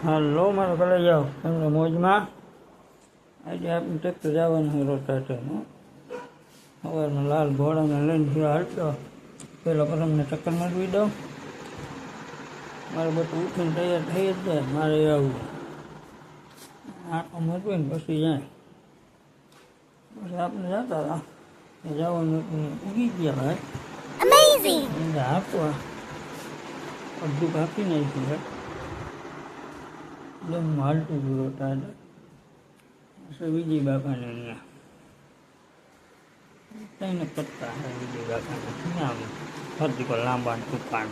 હાલો મારા ઘરે જાઓ તમને મોજમાં. આજે આપણે ટ્રેક્ટર જવાનું છે રોટાટરનું. સવારમાં લાલ ઘોડાને લઈને થયો હાલતો. પહેલાં પરમને ચક્કર મારવી દઉં. મારે બધું ઉઠીને તૈયાર થઈ જ જાય. મારે આવું આંખો મરવી ને પછી જાય. પછી આપણે જતા હતા જવાનું ઉગી ગયા ભાઈ. એટલે હાંકવા અડધું કાપી નાખ્યું છે. એકદમ હાલતું હતું રોટાટર. પછી વિજય બાપાને અહીંયા તઈને પત્તા છે વિજય બાપાને આમ ફરતી પર લાંબા ટૂંકાણ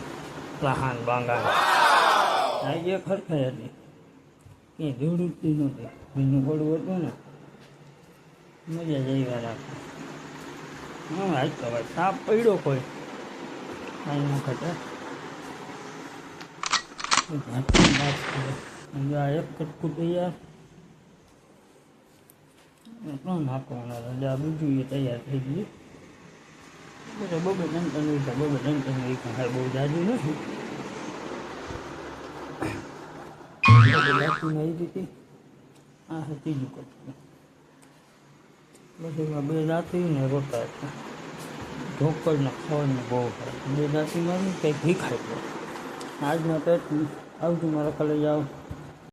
લહાન બાંગા આજે ખરખાઈ હતી કે ધૂળુંતી નહોતી. ભીનું પડવું હતું ને મજા જ આવી રાખે. હા આજ તો ભાઈ સાપ પડ્યો કોઈ કાંઈ ન ખટે. એક કટકું તૈયાર ત્રણ નાખવાના રજા બીજું એ તૈયાર થઈ ગયું. બધા બબે ટંટન વીખા બબે ટંટન વીખા હા બહુ જાજુ નથી. બાકી આવી હતી આ છે ત્રીજું કટકું. બસ એમાં બે દાંતી ને રોટા હતા. ઢોકળને ખાવાનું બહુ થાય. બે દાંતીમાં કંઈક ભીખાય. આજના પેટ આવતું મારા કલે જાઓ.